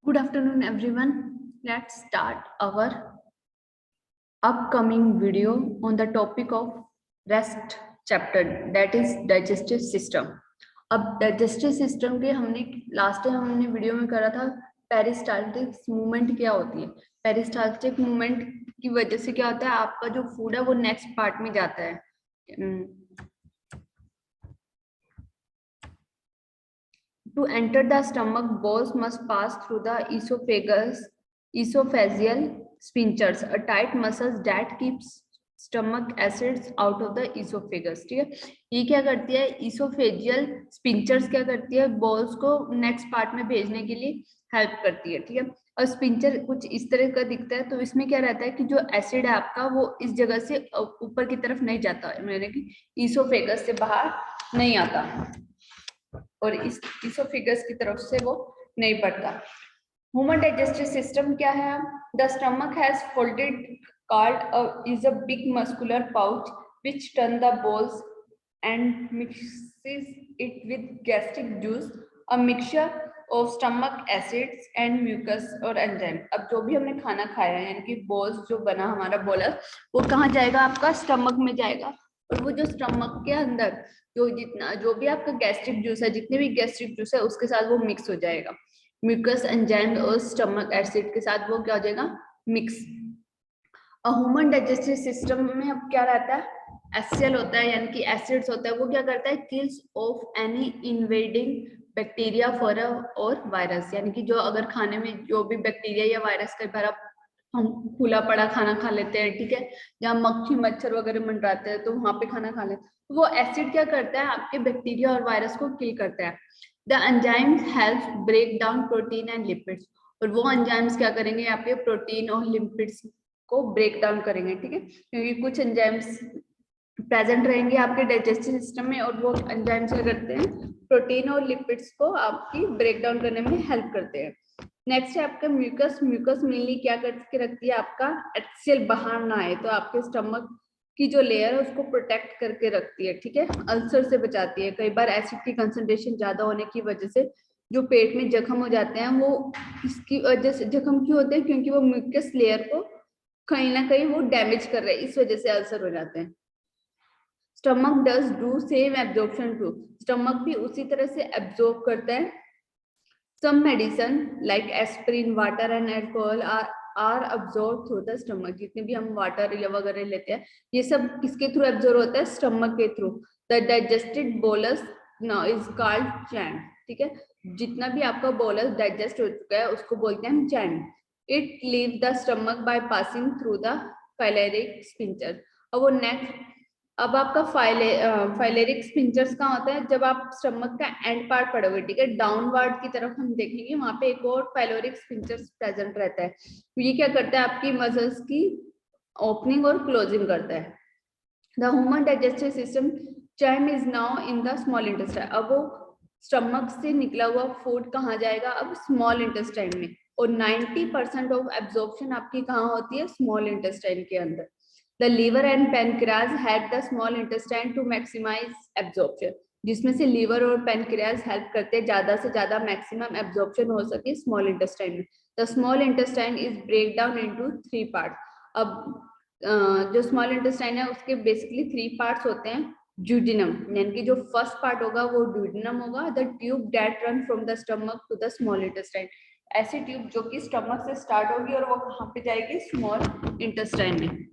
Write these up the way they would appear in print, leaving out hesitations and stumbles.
Good afternoon, everyone. Let's start our upcoming video on the topic of rest chapter, that is digestive system. अब digestive system के हमने last time हमने video में करा था peristaltic movement क्या होती है। पेरिस्टाल्टिक मूवमेंट की वजह से क्या होता है, आपका जो फूड है वो नेक्स्ट पार्ट में जाता है। To enter the stomach, bowels must pass through the esophageal sphincters, a tight muscles that keeps stomach acids out of the esophagus। ठीक है, ये क्या करती है, esophageal sphincters क्या करती है, bowels को नेक्स्ट पार्ट में भेजने के लिए हेल्प करती है। ठीक है, और स्पिंचर कुछ इस तरह का दिखता है, तो इसमें क्या रहता है कि जो एसिड है आपका वो इस जगह से ऊपर की तरफ नहीं जाता है, यानी कि ईसोफेगस से बाहर नहीं आता और इस इसोफेगस की तरफ से वो नहीं बढ़ता। ह्यूमन डाइजेस्टिव सिस्टम क्या है? The stomach has folded card is a big muscular pouch which turn the bolus and mixes it with gastric juice, a mixture of stomach acids and mucus और enzyme. अब जो भी हमने खाना खाया है, यानी कि बोल्स जो बना हमारा बोलस, वो कहाँ जाएगा? आपका स्टमक में जाएगा, और वो जो स्टमक के अंदर जो भी आपका गैस्ट्रिक जूस है, जितने भी गैस्ट्रिक जूस है उसके साथ वो मिक्स हो जाएगा। म्यूकस एंजाइम और स्टमक एसिड के साथ वो क्या हो जाएगा? मिक्स। ह्यूमन डाइजेस्टिव सिस्टम में अब क्या रहता है? एचसीएल होता है, यानी कि एसिड्स होता है। वो क्या करता है? Kills of any invading bacteria और वायरस, यानी कि जो अगर खाने में जो भी बैक्टीरिया या वायरस, कई बार आप हम खुला पड़ा खाना खा लेते हैं, ठीक है, जहाँ मक्खी मच्छर वगैरह मंडराते हैं तो वहां पे खाना खा लेते हैं, तो वो एसिड क्या करता है? आपके बैक्टीरिया और वायरस को किल करता है। The enzymes help break down protein and lipids, और वो एंजाइम्स क्या करेंगे? आपके प्रोटीन और लिपिड्स को ब्रेक डाउन करेंगे। ठीक है, क्योंकि कुछ एंजाइम्स प्रेजेंट रहेंगे आपके डाइजेस्टिव सिस्टम में, और वो एंजाइम्स क्या करते हैं? प्रोटीन और लिपिड्स को आपकी ब्रेक डाउन करने में हेल्प करते हैं। नेक्स्ट है आपका म्यूकस। म्यूकस मेनली क्या करके रखती है? आपका एचसीएल बाहर ना आए तो आपके स्टमक की जो लेयर है उसको प्रोटेक्ट करके रखती है। ठीक है, अल्सर से बचाती है। कई बार एसिड की कंसंट्रेशन ज्यादा होने की वजह से जो पेट में जख्म हो जाते हैं, वो इसकी वजह से जख्म क्यों होते हैं? क्योंकि वो म्यूकस लेयर को कहीं ना कहीं वो डैमेज कर रहे हैं, इस वजह से अल्सर हो जाते हैं। Stomach does do same absorption too, stomach भी उसी तरह से एब्जॉर्ब करता है। Some medicine like aspirin, water and alcohol are absorbed through the stomach। जितने भी हम वाटर या वगैरह लेते हैं, ये सब किसके थ्रू एब्जॉर्ब होता है? स्टमक के through. The digested bolus now is called chyme. ठीक है, जितना भी आपका बोलस डाइजेस्ट हो चुका है उसको बोलते हैं हम chyme. It leave the stomach by passing through the pyloric sphincter. अब वो नेक्स्ट, अब आपका फाइलेरिक स्फिंक्टर्स कहाँ होता है? जब आप स्टमक का एंड पार्ट पढ़ोगे, ठीक है, डाउनवर्ड की तरफ हम देखेंगे, वहां पे एक और फाइलेरिक स्फिंक्टर्स प्रेजेंट रहता है। तो ये क्या करता है? आपकी मसल्स की ओपनिंग और क्लोजिंग करता है। The human digestive system charm is now in the small intestine. अब वो स्टमक से निकला हुआ फूड कहाँ जाएगा? अब स्मॉल इंटेस्टाइन में, और 90% ऑफ एब्जॉर्प्शन आपकी कहाँ होती है? स्मॉल इंटेस्टाइन के अंदर। The liver and pancreas had the small intestine to maximize absorption, जिसमें से लीवर और पैनक्रियाज हेल्प करते हैं ज्यादा से ज्यादा मैक्सिमम एब्जॉर्प्शन हो सके स्मॉल इंटेस्टाइन में। The small intestine is break down into 3 part. अब जो स्मॉल इंटेस्टाइन है उसके बेसिकली 3 पार्ट्स होते हैं। ड्यूडिनम, यानी कि जो फर्स्ट पार्ट होगा वो ड्यूडिनम होगा। The tube that run from the stomach to the small intestine, ऐसी ट्यूब जो कि स्टमक से स्टार्ट होगी और वो कहाँ पे जाएगी? स्मॉल इंटेस्टाइन में।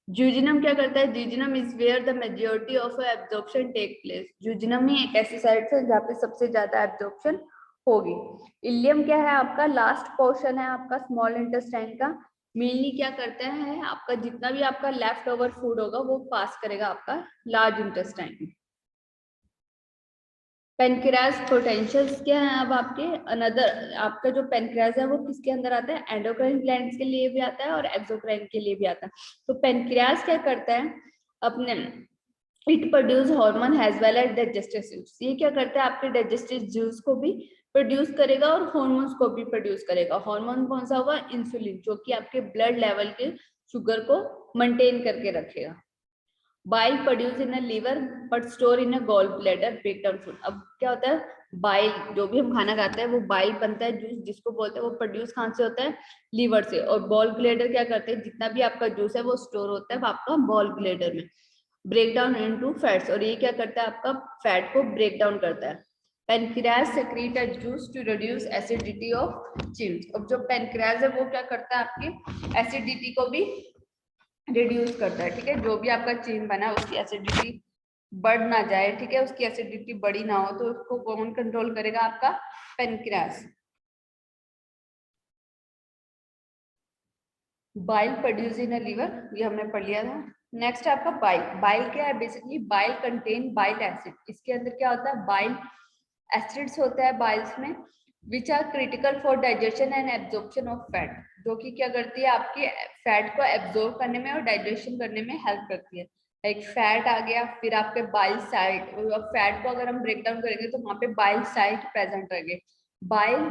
Jejunum क्या करता है? Jejunum is where the majority of absorption take place। Jejunum ही एक ऐसी साइड है जहाँ पे सबसे ज्यादा एब्जॉर्प्शन होगी। इलियम क्या है? आपका लास्ट पोर्शन है आपका स्मॉल इंटेस्टाइन का। मेनली क्या करता है? आपका जितना भी आपका लेफ्ट ओवर फूड होगा वो पास करेगा आपका लार्ज इंटेस्टाइन में। पेनक्रियाज पोटेंशियल्स क्या है? अब आपके अनदर आपका जो पेनक्रियाज है वो किसके अंदर आता है? एंडोक्राइन ग्लैंड्स के लिए भी आता है और एक्सोक्राइन के लिए भी आता है। तो पेनक्रियाज क्या करता है? अपने it produce hormone as well as digestive juice. ये क्या करता है? आपके डाइजेस्टिव जूस को भी प्रोड्यूस करेगा और हॉर्मोन्स को भी प्रोड्यूस करेगा। हार्मोन कौन सा होगा? इंसुलिन, जो कि आपके ब्लड लेवल के शुगर को मेंटेन करके रखेगा। Bile produce in a liver but store in a gall bladder breakdown food. अब क्या होता है, बाइल जो भी हम खाना खाते हैं वो बाइल बनता है, जूस जिसको बोलते हैं, वो प्रोड्यूस कहाँ से होता है, लीवर से। और बॉल ब्लैडर क्या करते हैं, जितना भी आपका जूस है वो स्टोर होता है आपका बॉल ब्लैडर में, ब्रेक डाउन इनटू फैट्स। और ये क्या करता है, आपका फैट को ब्रेक डाउन करता है। Pancreas secrete a juice to reduce acidity of chymes. अब जो पेनक्रियाज है वो क्या करता है, आपकी एसिडिटी को भी रिड्यूस करता है, ठीक है। जो भी आपका चिम बना उसकी एसिडिटी बढ़ ना जाए, ठीक है, उसकी एसिडिटी बड़ी ना हो, तो उसको कौन कंट्रोल करेगा, आपका pancreas. Bile produce in a liver, ये हमने पढ़ लिया था। नेक्स्ट है आपका बाइल। बाइल क्या है, basically bile contain bile acid. इसके अंदर क्या होता है, बाइल एसिड्स होता है बाइल्स में, which are critical for digestion and absorption of fat, जो कि क्या करती है, आपके फैट को एब्जॉर्ब करने में और डाइजेशन करने में हेल्प करती है। लाइक फैट आ गया, फिर आपके बाइल साइट, फैट को अगर हम ब्रेक डाउन करेंगे तो वहां पे बाइल साइट प्रेजेंट रहेंगे। Bile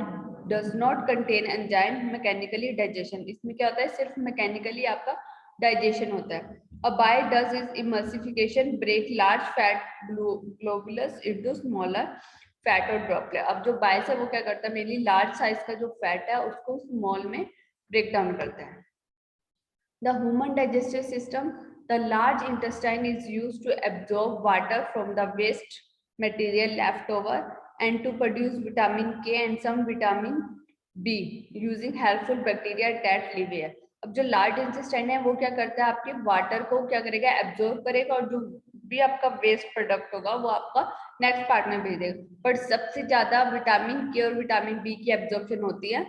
does not contain enzyme mechanically digestion, इसमें क्या होता है, सिर्फ मैकेनिकली आपका डाइजेशन होता है। A bile does is emulsification, break large fat globules into smaller fat और ड्रॉपलेट। अब जो बाइल्स है वो क्या करता है, मेनली लार्ज साइज का जो फैट है उसको स्मॉल में ब्रेक डाउन करता है। The human digestive system, the large intestine is used to absorb water from the waste material left over and to produce vitamin K and some vitamin B using helpful bacteria that live here. अब जो large intestine है वो क्या करता है, आपके water को क्या करेगा, एब्जॉर्ब करेगा, और जो भी आपका वेस्ट प्रोडक्ट होगा वो आपका नेक्स्ट पार्ट में भेज देगा। बट सबसे ज्यादा विटामिन के और विटामिन बी की एब्जॉर्प्शन होती है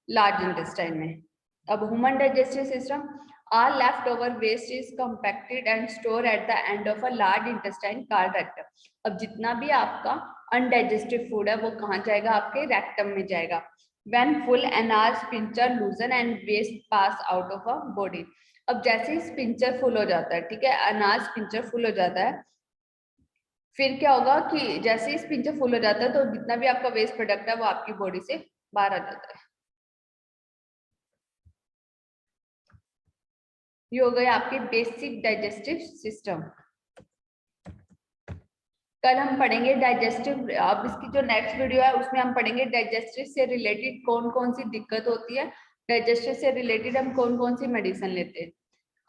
लार्ज इंटेस्टाइन में। अब human digestive system, all leftover waste is compacted and stored at the end of a large intestine called rectum। अब जितना भी आपका अनडाइजेस्टिव फूड है वो कहाँ जाएगा, आपके रेक्टम में जाएगा। When full anal sphincter loosen and waste pass out of a body। अब जैसे ही स्पिंचर फुल हो जाता है, ठीक है, अनाल स्पिंचर फुल हो जाता है, फिर क्या होगा कि जैसे ही स्पिंचर फुल हो जाता है तो जितना भी आपका वेस्ट प्रोडक्ट है वो आपकी बॉडी से बाहर आ जाता है। ये हो गए आपके बेसिक डाइजेस्टिव सिस्टम। कल हम पढ़ेंगे डाइजेस्टिव, अब इसकी जो नेक्स्ट वीडियो है उसमें हम पढ़ेंगे डाइजेस्टिव से रिलेटेड कौन कौन सी दिक्कत होती है, डाइजेस्टिव से रिलेटेड हम कौन कौन सी मेडिसिन लेते हैं।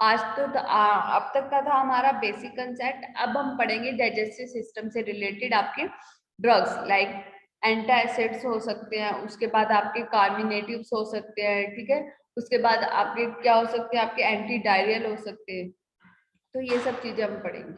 आज तो अब तक का था हमारा बेसिक कंसेप्ट, अब हम पढ़ेंगे डाइजेस्टिव सिस्टम से रिलेटेड आपके ड्रग्स, लाइक एंटासिड्स हो सकते हैं, उसके बाद आपके कार्मिनेटिव्स हो सकते हैं, ठीक है, उसके बाद आपके क्या हो सकते हैं, आपके एंटी डायरियल हो सकते हैं। तो ये सब चीजें हम पढ़ेंगे।